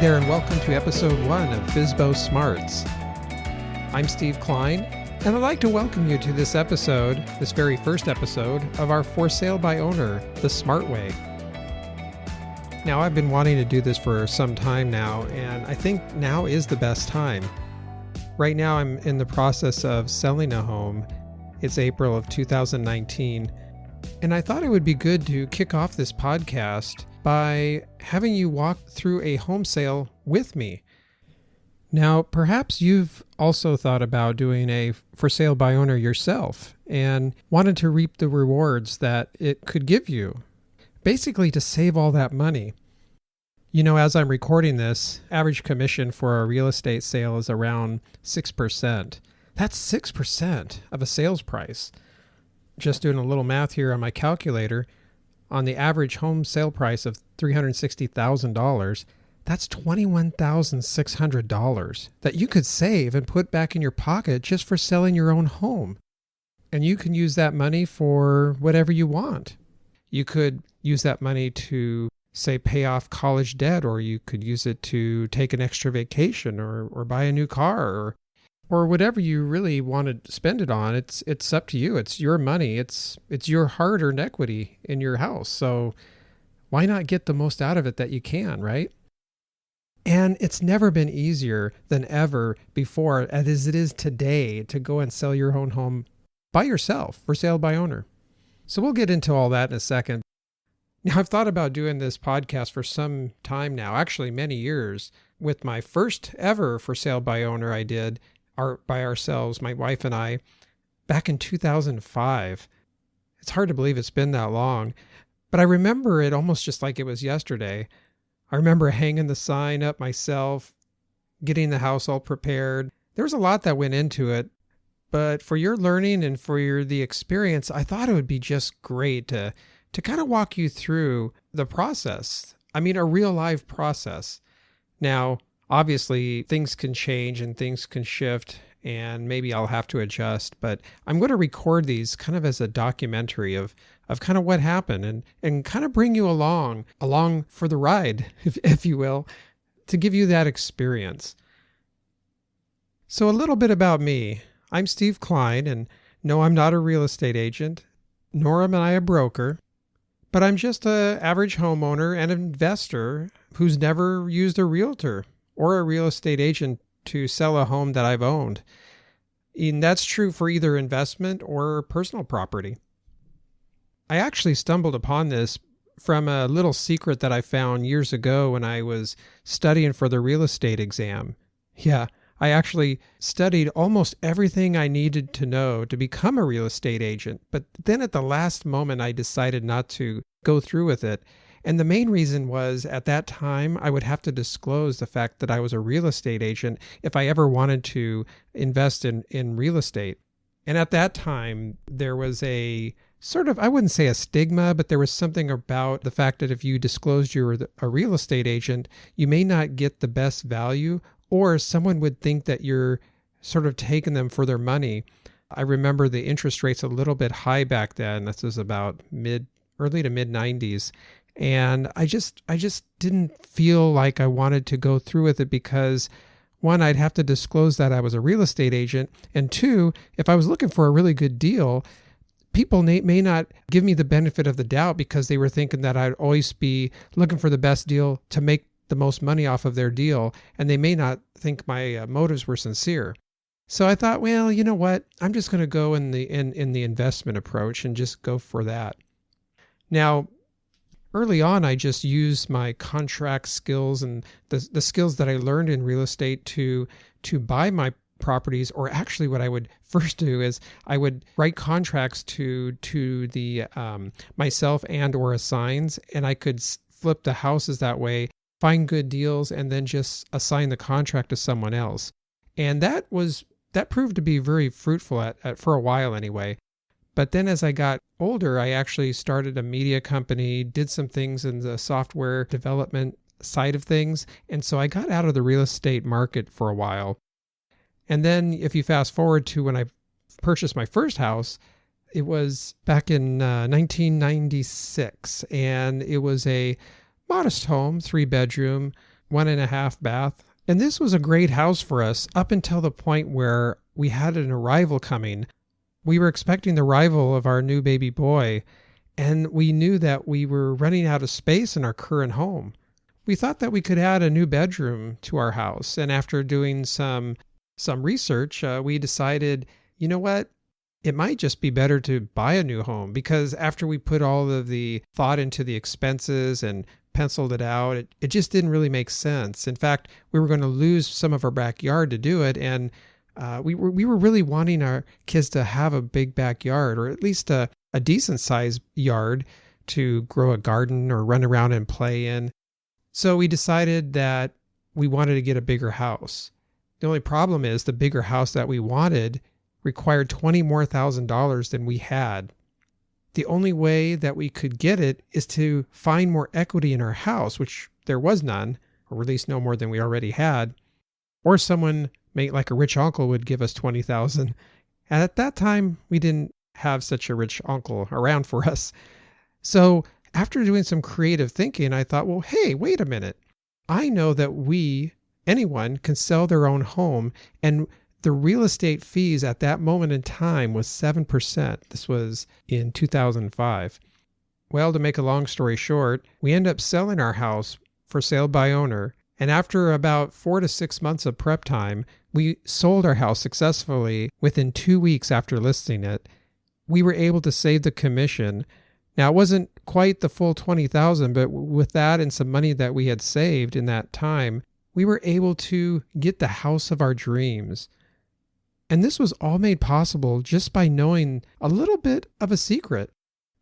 there, and welcome to episode 1 of FSBO Smarts. I'm Steve Klein, and I'd like to welcome you to this episode, this very first episode, of our For Sale by Owner, the Smart Way. Now, I've been wanting to do this for some time now, and I think now is the best time. Right now, I'm in the process of selling a home. It's April of 2019, and I thought it would be good to kick off this podcast by having you walk through a home sale with me. Now, perhaps you've also thought about doing a for sale by owner yourself and wanted to reap the rewards that it could give you, basically to save all that money. You know, as I'm recording this, average commission for a real estate sale is around 6%. That's 6% of a sales price. Just doing a little math here on my calculator, on the average home sale price of $360,000, that's $21,600 that you could save and put back in your pocket just for selling your own home. And you can use that money for whatever you want. You could use that money to, say, pay off college debt, or you could use it to take an extra vacation or buy a new car or whatever you really want to spend it on. It's up to you. It's your money. It's your hard-earned equity in your house. So why not get the most out of it that you can, right? And it's never been easier than ever before, as it is today, to go and sell your own home by yourself, for sale by owner. So we'll get into all that in a second. Now, I've thought about doing this podcast for some time now, actually many years. With my first ever for sale by owner I did by ourselves, my wife and I, back in 2005. It's hard to believe it's been that long, but I remember it almost just like it was yesterday. I remember hanging the sign up myself, getting the house all prepared. There was a lot that went into it, but for your learning and for the experience, I thought it would be just great to kind of walk you through the process. I mean, a real live process. Now, obviously, things can change and things can shift, and maybe I'll have to adjust, but I'm going to record these kind of as a documentary of kind of what happened and kind of bring you along for the ride, if you will, to give you that experience. So a little bit about me. I'm Steve Klein, and no, I'm not a real estate agent, nor am I a broker, but I'm just an average homeowner and investor who's never used a realtor or a real estate agent to sell a home that I've owned. And that's true for either investment or personal property. I actually stumbled upon this from a little secret that I found years ago when I was studying for the real estate exam. Yeah, I actually studied almost everything I needed to know to become a real estate agent, but then at the last moment I decided not to go through with it. And the main reason was, at that time, I would have to disclose the fact that I was a real estate agent if I ever wanted to invest in real estate. And at that time, there was a sort of, I wouldn't say a stigma, but there was something about the fact that if you disclosed you're a real estate agent, you may not get the best value, or someone would think that you're sort of taking them for their money. I remember the interest rates a little bit high back then. This was about early to mid 90s. And I just didn't feel like I wanted to go through with it because, one, I'd have to disclose that I was a real estate agent. And two, if I was looking for a really good deal, people may not give me the benefit of the doubt because they were thinking that I'd always be looking for the best deal to make the most money off of their deal. And they may not think my motives were sincere. So I thought, well, you know what? I'm just going to go in the investment approach and just go for that. Now, early on, I just used my contract skills and the skills that I learned in real estate to buy my properties. Or actually, what I would first do is I would write contracts to the myself and or assigns, and I could flip the houses that way, find good deals, and then just assign the contract to someone else. And that proved to be very fruitful for a while anyway. But then as I got older, I actually started a media company, did some things in the software development side of things. And so I got out of the real estate market for a while. And then if you fast forward to when I purchased my first house, it was back in 1996. And it was a modest home, 3-bedroom, 1.5 bath. And this was a great house for us up until the point where we had an arrival coming. We were expecting the arrival of our new baby boy, and we knew that we were running out of space in our current home. We thought that we could add a new bedroom to our house, and after doing some research, we decided, you know what? It might just be better to buy a new home, because after we put all of the thought into the expenses and penciled it out, it just didn't really make sense. In fact, we were going to lose some of our backyard to do it, and we were really wanting our kids to have a big backyard, or at least a decent sized yard to grow a garden or run around and play in. So we decided that we wanted to get a bigger house. The only problem is the bigger house that we wanted required $20,000 more than we had. The only way that we could get it is to find more equity in our house, which there was none, or at least no more than we already had, or someone like a rich uncle would give us $20,000. And at that time, we didn't have such a rich uncle around for us. So after doing some creative thinking, I thought, well, hey, wait a minute. I know that anyone can sell their own home, and the real estate fees at that moment in time was 7%. This was in 2005. Well, to make a long story short, we ended up selling our house for sale by owner. And after about 4 to 6 months of prep time, we sold our house successfully within 2 weeks after listing it. We were able to save the commission. Now, it wasn't quite the full $20,000, but with that and some money that we had saved in that time, we were able to get the house of our dreams. And this was all made possible just by knowing a little bit of a secret.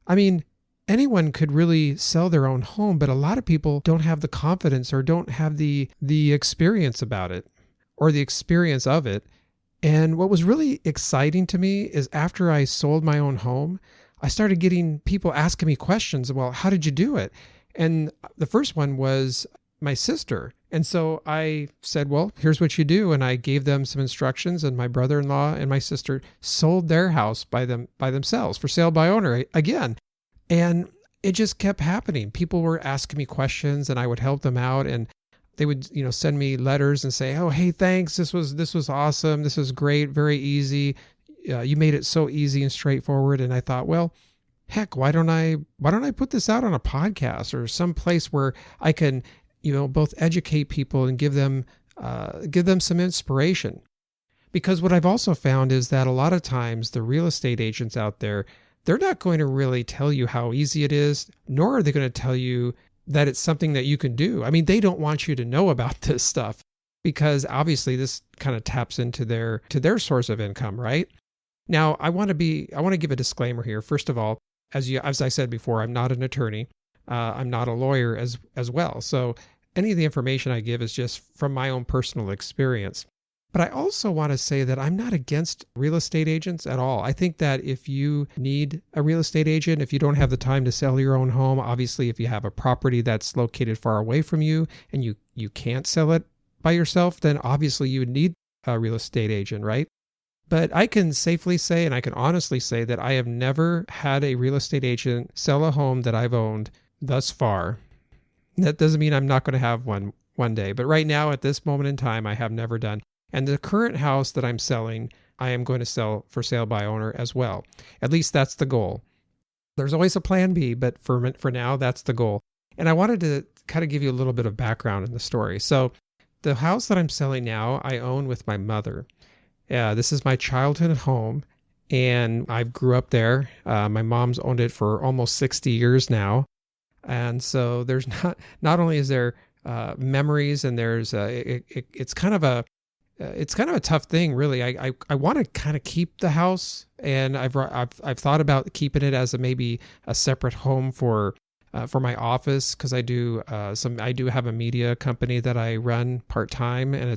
I mean, anyone could really sell their own home, but a lot of people don't have the confidence or don't have the experience about it or the experience of it. And what was really exciting to me is after I sold my own home, I started getting people asking me questions. Well, how did you do it? And the first one was my sister. And so I said, well, here's what you do. And I gave them some instructions, and my brother-in-law and my sister sold their house by themselves for sale by owner again. And it just kept happening. People were asking me questions, and I would help them out. And they would, send me letters and say, oh, hey, thanks. This was awesome. This was great. Very easy. You made it so easy and straightforward. And I thought, well, heck, why don't I put this out on a podcast or some place where I can, both educate people and give them some inspiration. Because what I've also found is that a lot of times the real estate agents out there, they're not going to really tell you how easy it is, nor are they going to tell you that it's something that you can do. I mean, they don't want you to know about this stuff because obviously this kind of taps into their source of income, right? Now, I want to give a disclaimer here. First of all, as I said before, I'm not an attorney. I'm not a lawyer as well. So any of the information I give is just from my own personal experience. But I also want to say that I'm not against real estate agents at all. I think that if you need a real estate agent, if you don't have the time to sell your own home, obviously if you have a property that's located far away from you and you can't sell it by yourself, then obviously you would need a real estate agent, right? But I can safely say, and I can honestly say, that I have never had a real estate agent sell a home that I've owned thus far. That doesn't mean I'm not going to have one day, but right now at this moment in time, I have never done. And the current house that I'm selling, I am going to sell for sale by owner as well. At least that's the goal. There's always a plan B, but for now, that's the goal. And I wanted to kind of give you a little bit of background in the story. So the house that I'm selling now, I own with my mother. This is my childhood home, and I grew up there. My mom's owned it for almost 60 years now. And so there's not only is there memories, and there's it's kind of a tough thing, really. I want to kind of keep the house, and I've thought about keeping it as maybe a separate home for my office, because I do have a media company that I run part time, and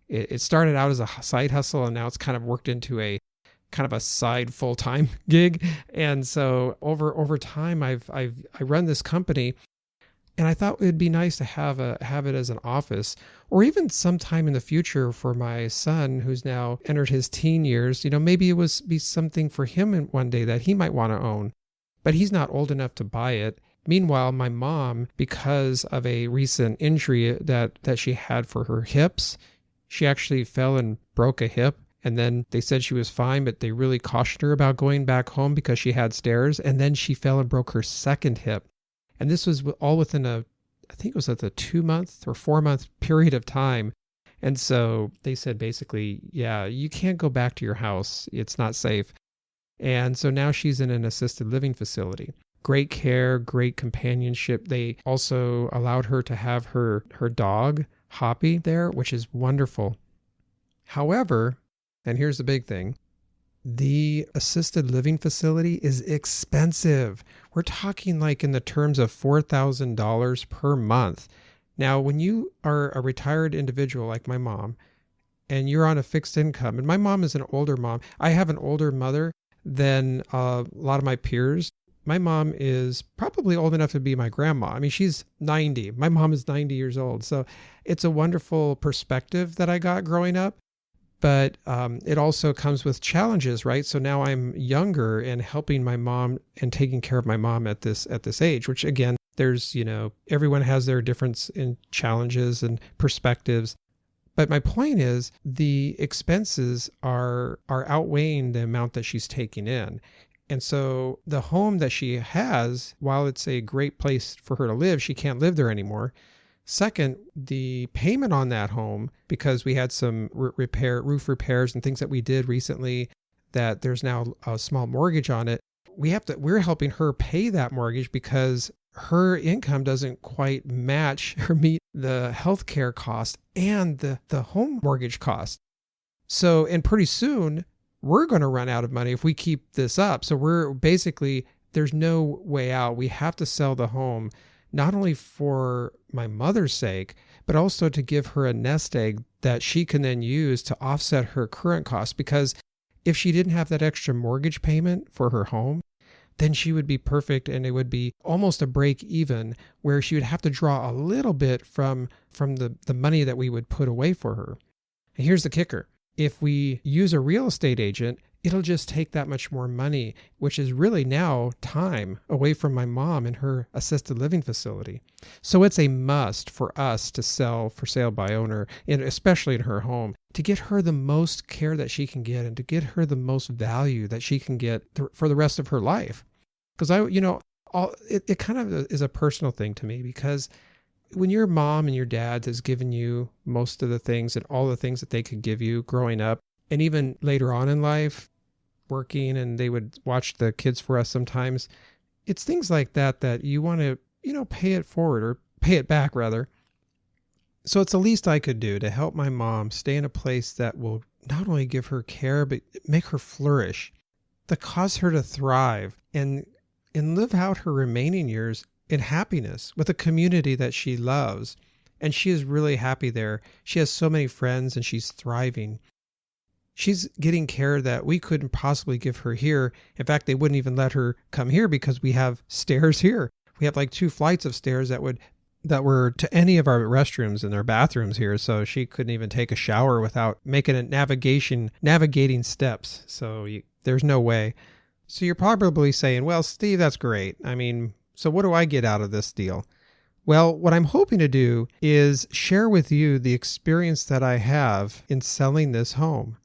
it started out as a side hustle, and now it's kind of worked into a kind of a side full-time gig. And so over time, I run this company. And I thought it'd be nice to have it as an office, or even sometime in the future for my son, who's now entered his teen years. Maybe it would be something for him one day that he might want to own, but he's not old enough to buy it. Meanwhile, my mom, because of a recent injury that she had for her hips, she actually fell and broke a hip. And then they said she was fine, but they really cautioned her about going back home because she had stairs. And then she fell and broke her second hip. And this was all within I think it was at the 2-month or 4-month period of time. And so they said basically, yeah, you can't go back to your house. It's not safe. And so now she's in an assisted living facility. Great care, great companionship. They also allowed her to have her dog, Hoppy, there, which is wonderful. However, and here's the big thing, the assisted living facility is expensive. We're talking like in the terms of $4,000 per month. Now, when you are a retired individual like my mom, and you're on a fixed income, and my mom is an older mom, I have an older mother than a lot of my peers. My mom is probably old enough to be my grandma. I mean, she's 90. My mom is 90 years old. So it's a wonderful perspective that I got growing up. But it also comes with challenges, right? So now I'm younger and helping my mom and taking care of my mom at this age, which again, there's, everyone has their difference in challenges and perspectives. But my point is the expenses are outweighing the amount that she's taking in. And so the home that she has, while it's a great place for her to live, she can't live there anymore. Second, the payment on that home, because we had some roof repairs and things that we did recently, that there's now a small mortgage on it. We're helping her pay that mortgage because her income doesn't quite match or meet the healthcare cost and the home mortgage cost. So, and pretty soon we're going to run out of money if we keep this up. So we're basically, there's no way out. We have to sell the home, not only for my mother's sake, but also to give her a nest egg that she can then use to offset her current costs. Because if she didn't have that extra mortgage payment for her home, then she would be perfect, and it would be almost a break even, where she would have to draw a little bit from the money that we would put away for her. And here's the kicker. If we use a real estate agent, it'll just take that much more money, which is really now time away from my mom in her assisted living facility. So it's a must for us to sell for sale by owner, and especially in her home, to get her the most care that she can get and to get her the most value that she can get for the rest of her life. Because it kind of is a personal thing to me, because when your mom and your dad has given you most of the things and all the things that they could give you growing up, and even later on in life, working, and they would watch the kids for us sometimes, it's things like that you want to, pay it forward, or pay it back rather. So it's the least I could do to help my mom stay in a place that will not only give her care, but make her flourish, to cause her to thrive and live out her remaining years in happiness with a community that she loves. And she is really happy there. She has so many friends and she's thriving. She's getting care that we couldn't possibly give her here. In fact, they wouldn't even let her come here because we have stairs here. We have like 2 flights of stairs that were to any of our restrooms and our bathrooms here. So she couldn't even take a shower without making a navigating steps. So there's no way. So you're probably saying, well, Steve, that's great. I mean, so what do I get out of this deal? Well, what I'm hoping to do is share with you the experience that I have in selling this home,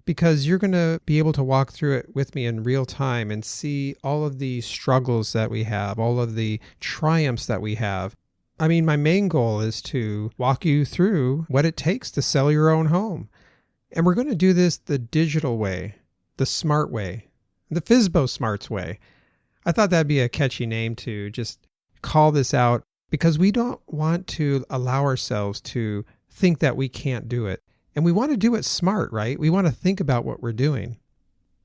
because you're going to be able to walk through it with me in real time and see all of the struggles that we have, all of the triumphs that we have. I mean, my main goal is to walk you through what it takes to sell your own home. And we're going to do this the digital way, the smart way, the FSBO Smarts way. I thought that'd be a catchy name to just call this out, because we don't want to allow ourselves to think that we can't do it. And we want to do it smart, right? We want to think about what we're doing.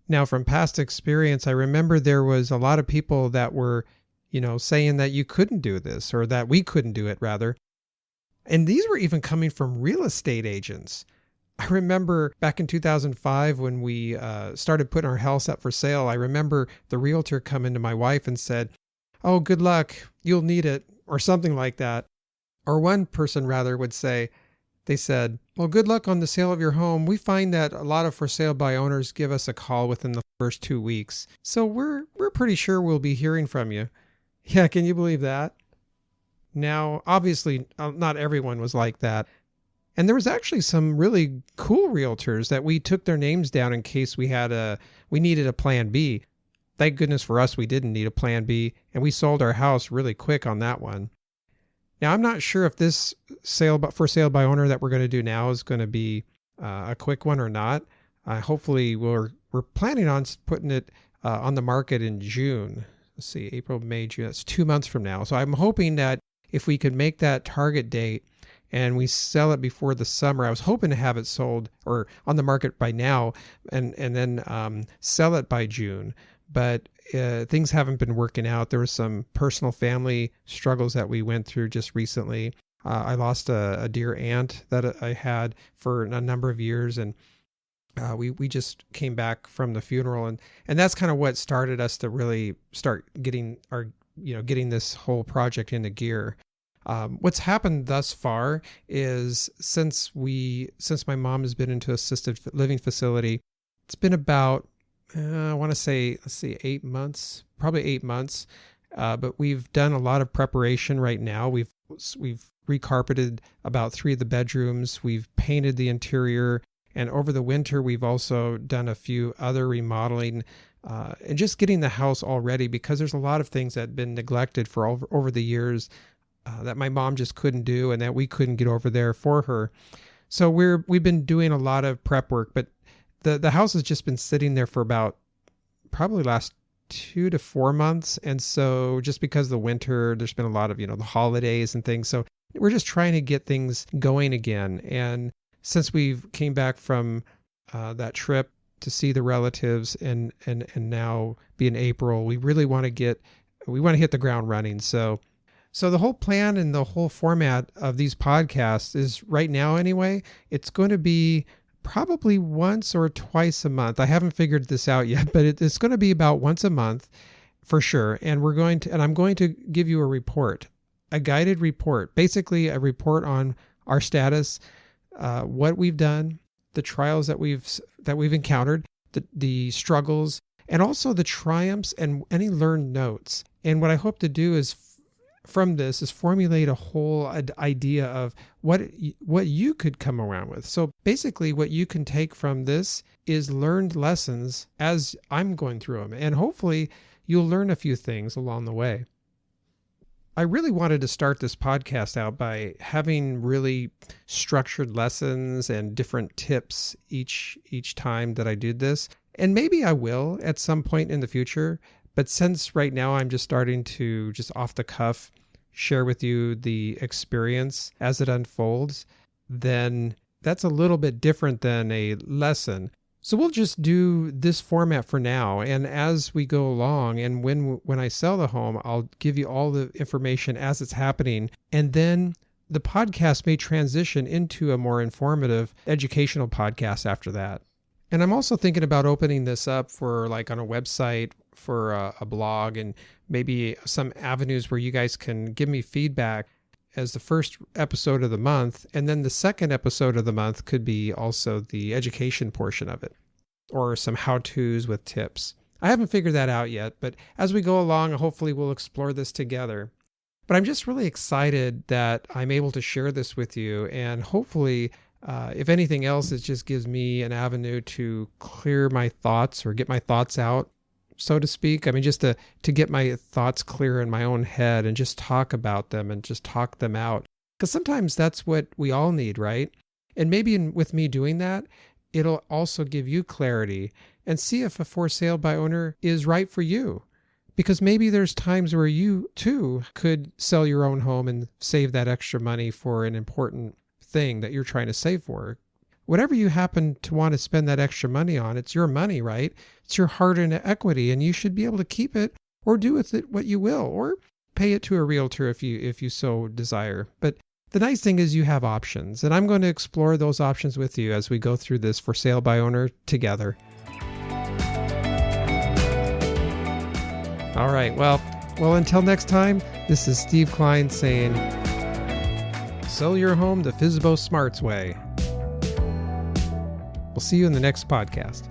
Now, from past experience, I remember there was a lot of people that were, saying that you couldn't do this, or that we couldn't do it rather. And these were even coming from real estate agents. I remember back in 2005 when we started putting our house up for sale, I remember the realtor coming to my wife and said, "Oh, good luck, you'll need it," or something like that. Or one person rather would say, they said, "Well, good luck on the sale of your home. We find that a lot of for sale by owners give us a call within the first 2 weeks. So we're pretty sure we'll be hearing from you." Yeah, can you believe that? Now, obviously, not everyone was like that. And there was actually some really cool realtors that we took their names down in case we needed a plan B. Thank goodness for us, we didn't need a plan B, and we sold our house really quick on that one. Now, I'm not sure if this for sale by owner that we're going to do now is going to be a quick one or not. Hopefully, we're planning on putting it on the market in June. Let's see, April, May, June. That's 2 months from now. So I'm hoping that if we could make that target date and we sell it before the summer, I was hoping to have it sold or on the market by now and then sell it by June. But things haven't been working out. There were some personal family struggles that we went through just recently. I lost a dear aunt that I had for a number of years, and we just came back from the funeral, and that's kind of what started us to really start getting this whole project into gear. What's happened thus far is since my mom has been into assisted living facility, it's been about I want to say, 8 months, probably 8 months. But we've done a lot of preparation right now. We've recarpeted about 3 of the bedrooms. We've painted the interior. And over the winter, we've also done a few other remodeling and just getting the house all ready, because there's a lot of things that have been neglected for over the years that my mom just couldn't do and that we couldn't get over there for her. So we've been doing a lot of prep work, but the house has just been sitting there for about probably last 2 to 4 months. And so just because of the winter, there's been a lot of, the holidays and things. So we're just trying to get things going again. And since we've came back from that trip to see the relatives and now being April, we really want to hit the ground running. So the whole plan and the whole format of these podcasts is right now anyway, it's going to be probably once or twice a month. I haven't figured this out yet, but it's going to be about once a month for sure. And I'm going to give you a guided report, basically a report on our status, what we've done, the trials that we've encountered, the struggles, and also the triumphs and any learned notes. And what I hope to do is from this is formulate a whole idea of what you could come around with. So basically what you can take from this is learned lessons as I'm going through them. And hopefully you'll learn a few things along the way. I really wanted to start this podcast out by having really structured lessons and different tips each time that I did this. And maybe I will at some point in the future. But since right now I'm just starting to just off the cuff share with you the experience as it unfolds, then that's a little bit different than a lesson. So we'll just do this format for now. And as we go along and when I sell the home, I'll give you all the information as it's happening. And then the podcast may transition into a more informative educational podcast after that. And I'm also thinking about opening this up for like on a website, for a blog, and maybe some avenues where you guys can give me feedback as the first episode of the month. And then the second episode of the month could be also the education portion of it, or some how-tos with tips. I haven't figured that out yet, but as we go along, hopefully we'll explore this together. But I'm just really excited that I'm able to share this with you, and hopefully if anything else, it just gives me an avenue to clear my thoughts or get my thoughts out, so to speak. I mean, just to get my thoughts clear in my own head and just talk about them and just talk them out. Because sometimes that's what we all need, right? And maybe with me doing that, it'll also give you clarity and see if a for sale by owner is right for you. Because maybe there's times where you too could sell your own home and save that extra money for an important thing that you're trying to save for. Whatever you happen to want to spend that extra money on, it's your money, right? It's your hard-earned equity, and you should be able to keep it or do with it what you will, or pay it to a realtor if you so desire. But the nice thing is you have options, and I'm going to explore those options with you as we go through this for sale by owner together. All right, well, until next time, this is Steve Klein saying, sell your home the FSBO Smarts way. We'll see you in the next podcast.